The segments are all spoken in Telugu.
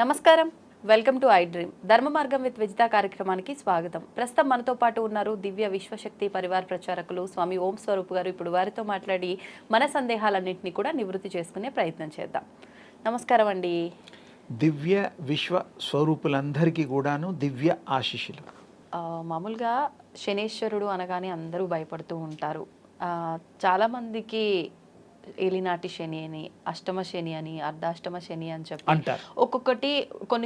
నమస్కారం, వెల్కమ్ టు ఐ డ్రీమ్. ధర్మ మార్గం విత్ విజిత కార్యక్రమానికి స్వాగతం. ప్రస్తుతం మనతో పాటు ఉన్నారు దివ్య విశ్వశక్తి పరివార్ ప్రచారకులు స్వామి ఓం స్వరూప్ గారు. ఇప్పుడు వారితో మాట్లాడి మన సందేహాలన్నింటినీ కూడా నివృత్తి చేసుకునే ప్రయత్నం చేద్దాం. నమస్కారం అండి. దివ్య విశ్వ స్వరూపులందరికీ కూడాను దివ్య ఆశీస్సులు. మామూలుగా శనేశ్వరుడు అనగానే అందరూ భయపడుతూ ఉంటారు. చాలామందికి ఏలినాటి శని అని, అష్టమ శని అని, అర్ధాష్టమ శని అని చెప్పి అంటారు. ఒక్కొక్కటి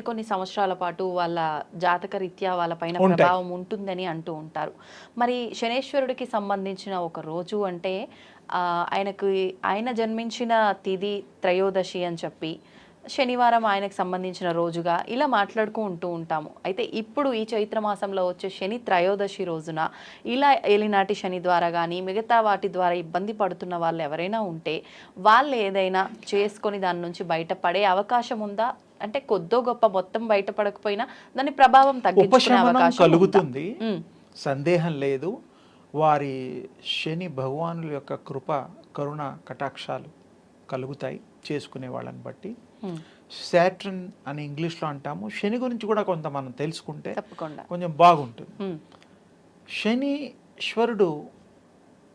కొన్ని సంవత్సరాల పాటు వాళ్ళ జాతక రీత్యా వాళ్ళ పైన ప్రభావం ఉంటుందని అంటూ ఉంటారు. మరి శనేశ్వరుడికి సంబంధించిన ఒక రోజు అంటే ఆయన జన్మించిన తిథి త్రయోదశి అని చెప్పి శనివారం ఆయనకు సంబంధించిన రోజుగా ఇలా ఉంటూ ఉంటాము. అయితే ఇప్పుడు ఈ చైత్ర మాసంలో వచ్చే శని త్రయోదశి రోజున ఇలా ఏలినాటి శని ద్వారా కానీ మిగతా వాటి ద్వారా ఇబ్బంది పడుతున్న వాళ్ళు ఎవరైనా ఉంటే వాళ్ళు ఏదైనా చేసుకొని దాని నుంచి బయటపడే అవకాశం ఉందా? అంటే కొద్దో గొప్ప మొత్తం బయటపడకపోయినా దాని ప్రభావం తగ్గించుకునే అవకాశం కలుగుతుంది, సందేహం లేదు. వారి శని భగవానుల యొక్క కృప కరుణ కటాక్షాలు కలుగుతాయి చేసుకునే వాళ్ళని బట్టి. సాటర్న్ అని ఇంగ్లీష్లో అంటాము. శని గురించి కూడా కొంత మనం తెలుసుకుంటే కొంచెం బాగుంటుంది. శనీశ్వరుడు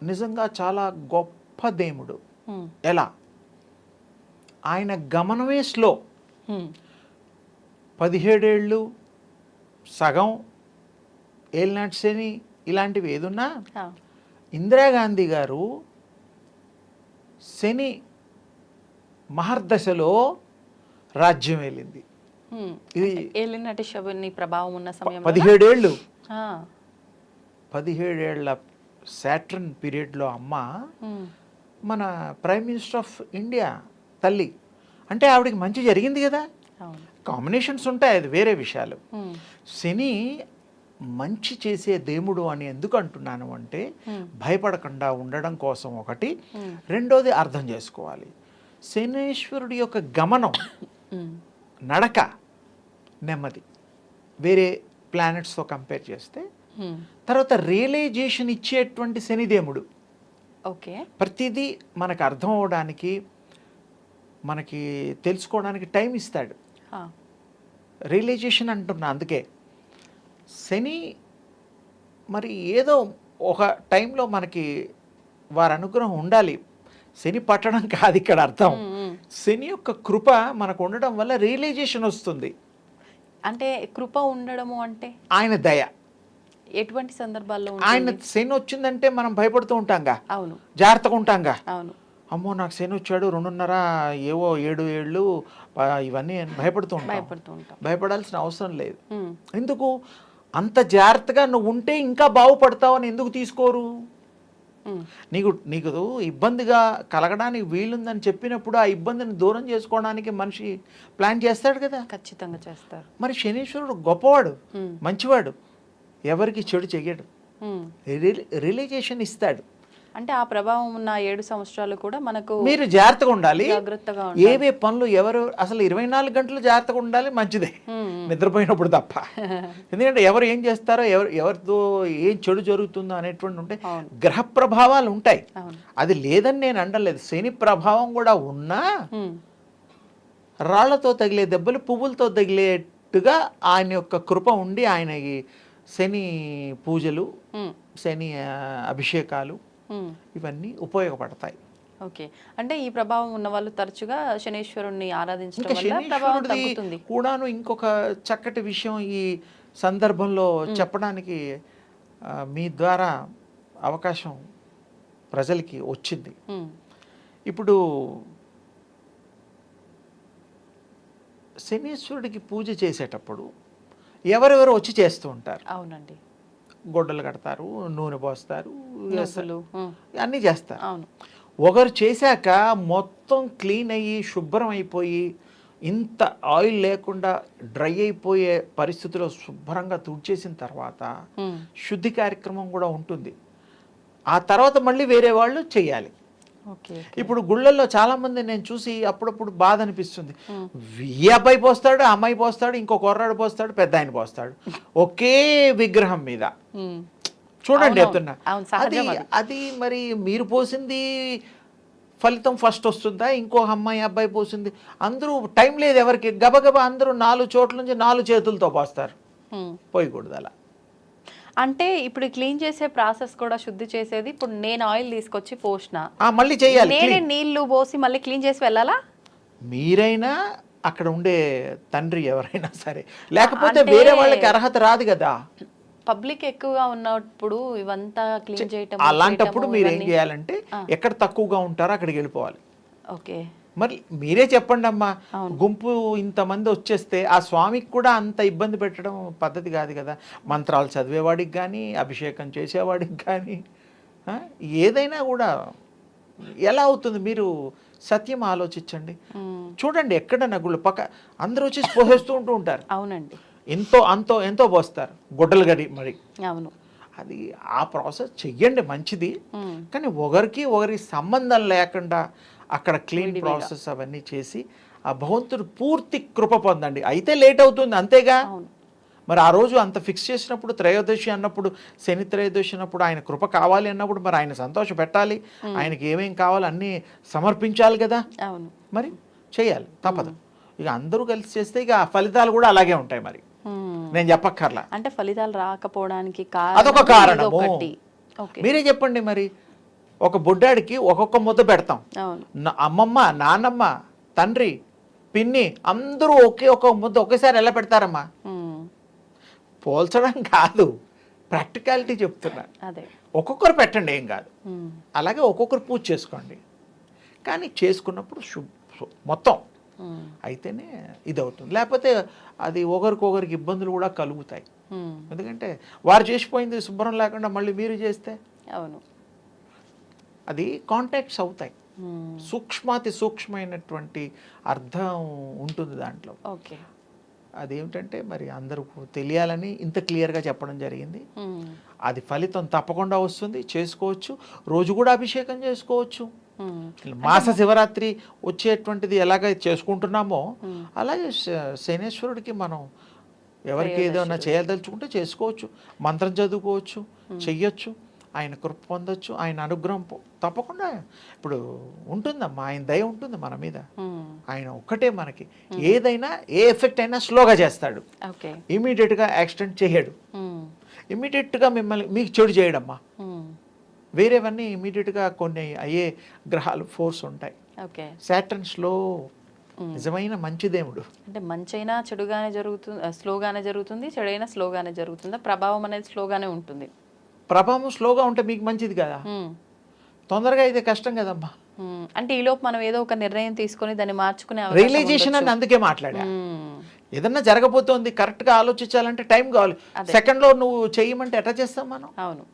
నిజంగా చాలా గొప్ప దేవుడు. ఎలా? ఆయన గమనమే స్లో. 17 ఏళ్ళు సగం ఏలినాటి శని ఇలాంటివి ఏదున్నా ఇందిరాగాంధీ గారు శని మహర్దశలో రాజ్యం వెళ్ళింది. ఇది ఏలినాటి శని ప్రభావం ఉన్న సమయంలో 17 ఏళ్ళు 17 ఏళ్ల సాటర్న్ పీరియడ్లో అమ్మ మన ప్రైమ్ మినిస్టర్ ఆఫ్ ఇండియా తల్లి అంటే ఆవిడకి మంచి జరిగింది కదా. కాంబినేషన్స్ ఉంటాయి, అది వేరే విషయాలు. శని మంచి చేసే దేవుడు అని ఎందుకు అంటున్నాను అంటే భయపడకుండా ఉండడం కోసం ఒకటి. రెండోది అర్థం చేసుకోవాలి, శనీశ్వరుడి యొక్క గమనం నడక నెమ్మది వేరే ప్లానెట్స్తో కంపేర్ చేస్తే. తర్వాత రియలైజేషన్ ఇచ్చేటువంటి శనిదేవుడు. ఓకే, ప్రతిదీ మనకు అర్థం అవడానికి మనకి తెలుసుకోవడానికి టైం ఇస్తాడు. రియలైజేషన్ అంటున్నా. అందుకే శని మరి ఏదో ఒక టైంలో మనకి వారి అనుగ్రహం ఉండాలి. శని పట్టడం కాదు ఇక్కడ అర్థం. శని యొక్క కృప మనకు ఉండడం వల్ల రియలైజేషన్ వస్తుంది. అంటే కృప ఉండడము అంటే ఆయన దయ. ఎటువంటి సందర్భాల్లో ఆయన శని వచ్చిందంటే మనం భయపడుతూ ఉంటాంగా, అవును, జాగ్రత్తగా ఉంటాంగా. అవును, అమ్మో నాకు శని వచ్చాడు 2.5 ఏవో 7 ఏళ్ళు ఇవన్నీ భయపడుతూ ఉంటాం. భయపడాల్సిన అవసరం లేదు. ఎందుకు? అంత జాగ్రత్తగా నువ్వు ఉంటే ఇంకా బాగుపడతావు అని ఎందుకు తీసుకోరు? నీకు ఇబ్బందిగా కలగడానికి వీలుందని చెప్పినప్పుడు ఆ ఇబ్బందిని దూరం చేసుకోవడానికి మనిషి ప్లాన్ చేస్తాడు కదా. ఖచ్చితంగా చేస్తారు. మరి శనీశ్వరుడు గొప్పవాడు, మంచివాడు, ఎవరికి చెడు చెయ్యడు, రియలైజేషన్ ఇస్తాడు. అంటే ఆ ప్రభావం ఉన్న 7 సంవత్సరాలు కూడా మనకు మీరు జాగ్రత్తగా ఉండాలి. జాగ్రత్తగా ఏవే పనులు ఎవరు అసలు 24 గంటలు జాగ్రత్తగా ఉండాలి, మంచిదే, నిద్రపోయినప్పుడు తప్ప. ఎందుకంటే ఎవరు ఏం చేస్తారో ఎవరితో ఏం చెడు జరుగుతుందో అనేటువంటి ఉంటే గ్రహ ప్రభావాలు ఉంటాయి. అది లేదని నేను అనలేదు. శని ప్రభావం కూడా ఉన్నా రాళ్లతో తగిలే దెబ్బలు పువ్వులతో తగిలేట్టుగా ఆయన యొక్క కృప ఉండి ఆయనకి శని పూజలు, శని అభిషేకాలు ఇవన్నీ ఉపయోగపడతాయి. ఓకే, అంటే ఈ ప్రభావం ఉన్న వాళ్ళు తరచుగా శనీశ్వరుణ్ణి ఆరాధించడం వల్ల ప్రభావం తగ్గుతుంది. కూడాను ఇంకొక చక్కటి విషయం ఈ సందర్భంలో చెప్పడానికి మీ ద్వారా అవకాశం ప్రజలకి వచ్చింది. ఇప్పుడు శనీశ్వరుడికి పూజ చేసేటప్పుడు ఎవరెవరు వచ్చి చేస్తూ ఉంటారు. అవునండి, గొడ్డలు కడతారు, నూనె పోస్తారు, అన్నీ చేస్తారు. అవును. ఒకరు చేశాక మొత్తం క్లీన్ అయ్యి శుభ్రం అయిపోయి ఇంత ఆయిల్ లేకుండా డ్రై అయిపోయే పరిస్థితిలో శుభ్రంగా తుడిచేసిన తర్వాత శుద్ధి కార్యక్రమం కూడా ఉంటుంది. ఆ తర్వాత మళ్ళీ వేరే వాళ్ళు చెయ్యాలి. ఇప్పుడు గుళ్ళల్లో చాలా మంది నేను చూసి అప్పుడప్పుడు బాధ అనిపిస్తుంది. ఈ అబ్బాయి పోస్తాడు, అమ్మాయి పోస్తాడు, ఇంకో కుర్రాడు పోస్తాడు, పెద్ద ఆయన పోస్తాడు ఒకే విగ్రహం మీద. చూడండి చెప్తున్నా. అది మరి మీరు పోసింది ఫలితం ఫస్ట్ వస్తుందా, ఇంకో అమ్మాయి అబ్బాయి పోసింది, అందరూ టైం లేదు ఎవరికి, గబగబా అందరూ 4 చోట్ల నుంచి 4 చేతులతో పోస్తారు, పోయకూడదు అలా. అంటే ఇప్పుడు క్లీన్ చేసే ప్రాసెస్ కూడా శుద్ధి చేసేది ఇప్పుడు నేను ఆయిల్ తీసుకొచ్చి పోసిన మళ్ళీ చేయాలి, నేనే నీళ్లు పోసి మళ్ళీ క్లీన్ చేసి వెళ్ళాలా? మీరైనా అక్కడ ఉండే తండ్రి ఎవరైనా సరే, లేకపోతే వేరే వాళ్ళకి అర్హత రాదు కదా. పబ్లిక్ ఎక్కువగా ఉన్నప్పుడు ఇవంతా క్లీన్ చేయటం, అలాంటప్పుడు మీరు ఏం చేయాలంటే ఎక్కడ తక్కువగా ఉంటారో అక్కడికి వెళ్ళిపోవాలి. ఓకే, మరి మీరే చెప్పండి అమ్మా, గుంపు ఇంతమంది వచ్చేస్తే ఆ స్వామికి కూడా అంత ఇబ్బంది పెట్టడం పద్ధతి కాదు కదా. మంత్రాలు చదివేవాడికి కానీ, అభిషేకం చేసేవాడికి కానీ, ఏదైనా కూడా ఎలా అవుతుంది? మీరు సత్యం ఆలోచించండి, చూడండి ఎక్కడ నగుళ్ళు పక్క అందరూ వచ్చి పోసేస్తూ ఉంటారు. అవునండి, ఎంతో పోస్తారు గుడ్డలు గడి మరి. అవును, అది ఆ ప్రాసెస్ చెయ్యండి, మంచిది. కానీ ఒకరికి సంబంధం లేకుండా అక్కడ క్లీన్ ప్రాసెస్ అవన్నీ చేసి ఆ భగవంతుడు పూర్తి కృప పొందండి. అయితే లేట్ అవుతుంది అంతేగా. మరి ఆ రోజు అంత ఫిక్స్ చేసినప్పుడు, త్రయోదశి అన్నప్పుడు, శని త్రయోదశి అన్నప్పుడు ఆయన కృప కావాలి అన్నప్పుడు మరి ఆయన సంతోష పెట్టాలి, ఆయనకి ఏమేం కావాలో అన్నీ సమర్పించాలి కదా. అవును, మరి చేయాలి, తప్పదు. ఇక అందరూ కలిసి చేస్తే ఇక ఆ ఫలితాలు కూడా అలాగే ఉంటాయి. మరి నేను చెప్పక్కర్లా, అంటే ఫలితాలు రాకపోవడానికి అదొక కారణము. మీరే చెప్పండి, మరి ఒక బుడ్డాడికి ఒక్కొక్క ముద్ద పెడతాం, అమ్మమ్మ, నాన్నమ్మ, తండ్రి, పిన్ని అందరూ ఒక ముద్ద ఒకేసారి ఎలా పెడతారమ్మా? పోల్చడం కాదు, ప్రాక్టికాలిటీ చెప్తున్నా. ఒక్కొక్కరు పెట్టండి, ఏం కాదు. అలాగే ఒక్కొక్కరు పూజ చేసుకోండి, కానీ చేసుకున్నప్పుడు మొత్తం అయితేనే ఇది అవుతుంది. లేకపోతే అది ఒకరికొకరికి ఇబ్బందులు కూడా కలుగుతాయి. ఎందుకంటే వారు చేసిపోయింది శుభ్రం లేకుండా మళ్ళీ మీరు చేస్తే అవును అది కాంటాక్ట్స్ అవుతాయి. సూక్ష్మాతి సూక్ష్మమైనటువంటి అర్థం ఉంటుంది దాంట్లో. ఓకే, అదేమిటంటే మరి అందరికీ తెలియాలని ఇంత క్లియర్గా చెప్పడం జరిగింది. అది ఫలితం తప్పకుండా వస్తుంది, చేసుకోవచ్చు. రోజు కూడా అభిషేకం చేసుకోవచ్చు. మాస శివరాత్రి వచ్చేటువంటిది ఎలాగ చేసుకుంటున్నామో అలాగే శనేశ్వరుడికి మనం ఎవరికి ఏదైనా చేయదలుచుకుంటే చేసుకోవచ్చు, మంత్రం చదువుకోవచ్చు, చెయ్యొచ్చు, ఆయన కృప పొందొచ్చు, ఆయన అనుగ్రహం తప్పకుండా ఇప్పుడు ఉంటుందమ్మా. ఆయన దయ ఉంటుంది మన మీద. ఆయన ఒక్కటే మనకి ఏదైనా ఏ ఎఫెక్ట్ అయినా స్లోగా చేస్తాడు, ఇమీడియట్గా యాక్సిడెంట్ చేయడు, ఇమీడియట్గా మీకు చెడు చేయడమ్మా. వేరేవన్నీ ఇమీడియట్గా కొన్ని అయ్యే గ్రహాలు ఫోర్స్ ఉంటాయి. సాటర్న్ స్లో, నిజమైన మంచి దేవుడు. అంటే మంచైనా చెడుగానే జరుగుతుంది, స్లోగానే జరుగుతుంది, చెడైనా స్లోగానే జరుగుతుందా? ప్రభావం అనేది స్లోగానే ఉంటుంది. ప్రభావం స్లోగా ఉంటే మీకు మంచిది కదా, తొందరగా అయితే కష్టం కదమ్మా. అంటే ఈలోపు మనం ఏదో ఒక నిర్ణయం తీసుకొని దాన్ని మార్చుకునే రియలైజేషన్ అని అందుకే మాట్లాడా. ఏదన్నా జరగబోతోంది కరెక్ట్గా ఆలోచించాలంటే టైం కావాలి. సెకండ్లో నువ్వు చేయమంటే ఎట్లా చేస్తాం మనం? అవును,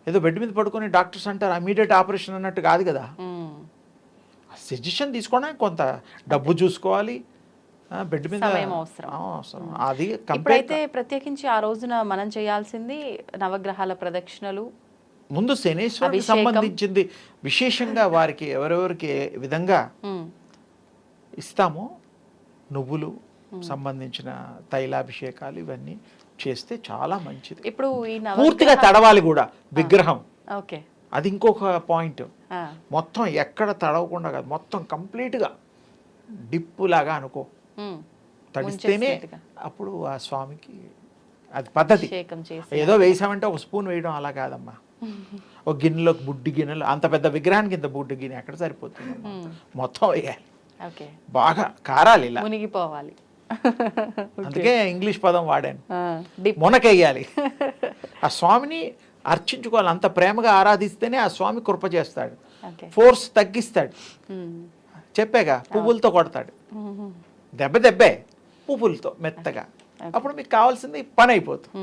ఏదో బెడ్ మీద పడుకొని డాక్టర్స్ అంటారు ఇమీడియట్ ఆపరేషన్ అన్నట్టు కాదు కదా. సజెషన్ తీసుకోవడానికి కొంత డబ్బు చూసుకోవాలి, బెడ్ మీద అవసరం. అది ఇప్పుడైతే ప్రత్యేకించి ఆ రోజున మనం చేయాల్సింది నవగ్రహాల ప్రదక్షిణలు. ముందు శనేశ్వరుడికి సంబంధించింది విశేషంగా వారికి ఎవరెవరికి విధంగా ఇస్తామో నువ్వులు సంబంధించిన తైలాభిషేకాలు ఇవన్నీ చేస్తే చాలా మంచిది. ఇప్పుడు పూర్తిగా తడవాలి కూడా విగ్రహం. ఓకే, అది ఇంకొక పాయింట్. మొత్తం ఎక్కడ తడవకుండా కాదు, మొత్తం కంప్లీట్గా డిప్పు లాగా అనుకో, తడిస్తేనే అప్పుడు ఆ స్వామికి అది పద్ధతి. ఏదో వేసామంటే ఒక స్పూన్ వేయడం అలా కాదమ్మా. ఒక గిన్నెలో బుడ్డి గిన్నెలు, అంత పెద్ద విగ్రహానికి ఇంత బుడ్డి గిన్నె ఎక్కడ సరిపోతుంది, మొత్తం వేయాలి, బాగా కారాలి, ఇలా మునిగిపోవాలి. అందుకే ఇంగ్లీష్ పదం వాడాను, మునకేయాలి. ఆ స్వామిని అర్చించుకోవాలి, అంత ప్రేమగా ఆరాధిస్తేనే ఆ స్వామి కృప చేస్తాడు, ఫోర్స్ తగ్గిస్తాడు. చెప్పాగా, పువ్వులతో కొడతాడు, దెబ్బే పువ్వులతో మెత్తగా, అప్పుడు మీకు కావాల్సింది పని అయిపోతుంది.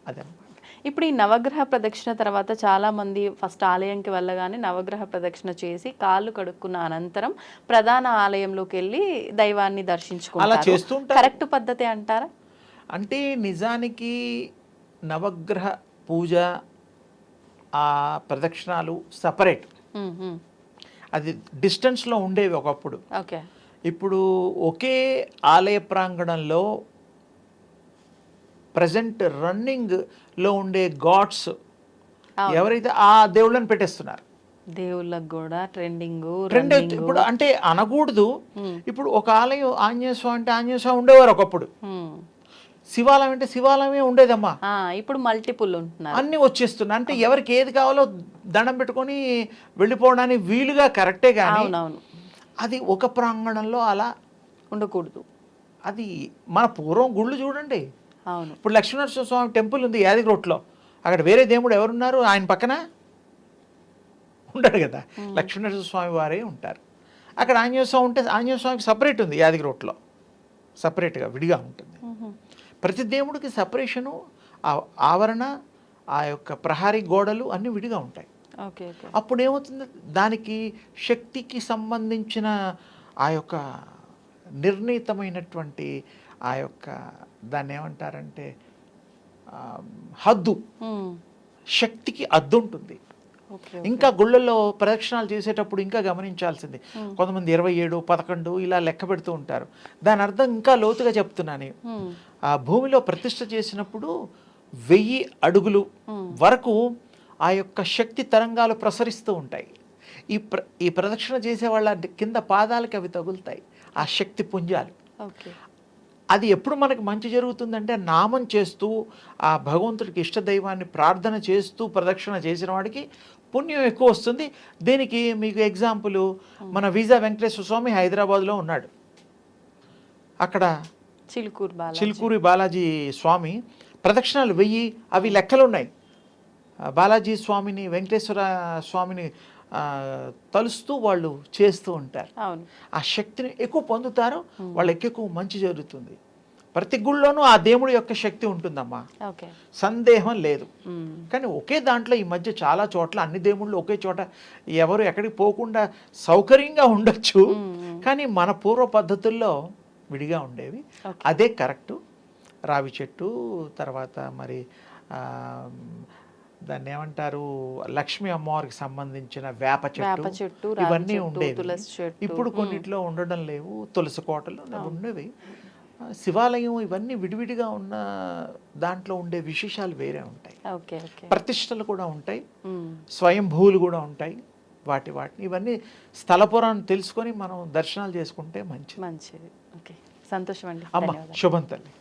అదనమాట. ఇప్పుడు ఈ నవగ్రహ ప్రదక్షిణ తర్వాత చాలా మంది ఫస్ట్ ఆలయంకి వెళ్ళగానే నవగ్రహ ప్రదక్షిణ చేసి కాళ్ళు కడుక్కున్న అనంతరం ప్రధాన ఆలయంలోకి వెళ్ళి దైవాన్ని దర్శించుకుంటారు. కరెక్ట్ పద్ధతి అంటారా? అంటే నిజానికి నవగ్రహ పూజ ఆ ప్రదక్షిణాలు సపరేట్, అది డిస్టెన్స్లో ఉండేవి ఒకప్పుడు. ఓకే, ఇప్పుడు ఒకే ఆలయ ప్రాంగణంలో ప్రజెంట్ రన్నింగ్లో ఉండే గాడ్స్ ఎవరైతే ఆ దేవుళ్ళని పెట్టేస్తున్నారు. దేవుళ్ళకి కూడా ట్రెండింగ్ ట్రెండ్ ఇప్పుడు అంటే అనకూడదు. ఇప్పుడు ఒక ఆలయం ఆంజనేయ స్వామి అంటే ఆంజనేయ స్వామి ఉండేవారు ఒకప్పుడు, శివాలయం అంటే శివాలయమే ఉండేదమ్మా. ఇప్పుడు మల్టిపుల్ ఉంటున్నారు, అన్నీ వచ్చేస్తున్నాయి. అంటే ఎవరికి ఏది కావాలో దండం పెట్టుకొని వెళ్ళిపోవడానికి వీలుగా కరెక్టే, కానీ అది ఒక ప్రాంగణంలో అలా ఉండకూడదు. అది మన పూర్వం గుళ్ళు చూడండి. అవును, ఇప్పుడు లక్ష్మీనరసింహ స్వామి టెంపుల్ ఉంది యాదగిరిగుట్టలో, అక్కడ వేరే దేవుడు ఎవరున్నారు? ఆయన పక్కన ఉంటాడు కదా, లక్ష్మీనరసింహ స్వామి వారే ఉంటారు. అక్కడ ఆంజనేయ స్వామి ఉంటే ఆంజనేయ స్వామికి సపరేట్ ఉంది, యాదగిరిగుట్టలో సపరేట్గా విడిగా ఉంటుంది. ప్రతి దేవుడికి సపరేషను, ఆవరణ, ఆ యొక్క ప్రహారీ గోడలు అన్నీ విడిగా ఉంటాయి. అప్పుడు ఏమవుతుంది, దానికి శక్తికి సంబంధించిన ఆ యొక్క నిర్ణీతమైనటువంటి ఆ యొక్క దాన్ని ఏమంటారంటే హద్దు, శక్తికి హద్దు ఉంటుంది. ఇంకా గుళ్ళల్లో ప్రదక్షిణాలు చేసేటప్పుడు ఇంకా గమనించాల్సింది, కొంతమంది 27, 11 ఇలా లెక్క పెడుతూ ఉంటారు. దాని అర్థం ఇంకా లోతుగా చెప్తున్నాను. ఆ భూమిలో ప్రతిష్ఠ చేసినప్పుడు 1000 అడుగులు వరకు ఆ యొక్క శక్తి తరంగాలు ప్రసరిస్తూ ఉంటాయి. ఈ ప్రదక్షిణ చేసే వాళ్ళ కింద పాదాలకి అవి తగులుతాయి, ఆ శక్తి పుంజాలు. అది ఎప్పుడు మనకి మంచి జరుగుతుందంటే నామం చేస్తూ ఆ భగవంతుడికి ఇష్టదైవాన్ని ప్రార్థన చేస్తూ ప్రదక్షిణ చేసిన వాడికి పుణ్యం ఎక్కువ వస్తుంది. దీనికి మీకు ఎగ్జాంపుల్, మన వీజా వెంకటేశ్వర స్వామి హైదరాబాద్లో ఉన్నాడు. అక్కడ చిలుకూరి బాలాజీ స్వామి ప్రదక్షిణాలు 1000 అవి లెక్కలు ఉన్నాయి. బాలాజీ స్వామిని, వెంకటేశ్వర స్వామిని తలుస్తూ వాళ్ళు చేస్తూ ఉంటారు. ఆ శక్తిని ఎక్కువ పొందుతారు, వాళ్ళకి ఎక్కువ మంచి జరుగుతుంది. ప్రతి గుళ్ళోనూ ఆ దేవుడి యొక్క శక్తి ఉంటుందమ్మా, సందేహం లేదు. కానీ ఒకే దాంట్లో ఈ మధ్య చాలా చోట్ల అన్ని దేవుళ్ళు ఒకే చోట ఎవరు ఎక్కడికి పోకుండా సౌకర్యంగా ఉండొచ్చు, కానీ మన పూర్వ పద్ధతుల్లో విడిగా ఉండేవి. అదే కరెక్టు. రావి చెట్టు, తర్వాత మరి దాన్ని ఏమంటారు, లక్ష్మీ అమ్మవారికి సంబంధించిన వేప చెట్టు, ఇవన్నీ ఉండేవి. ఇప్పుడు కొన్నిట్లో ఉండడం లేవు, తులసి కోటలు ఉండేవి. శివాలయం ఇవన్నీ విడివిడిగా ఉన్న దాంట్లో ఉండే విశేషాలు వేరే ఉంటాయి. ప్రతిష్టలు కూడా ఉంటాయి, స్వయంభూలు కూడా ఉంటాయి. వాటిని ఇవన్నీ స్థల పురాణం తెలుసుకొని మనం దర్శనాలు చేసుకుంటే మంచిది. సంతోషం అండి. అమ్మ శుభం తల్లి.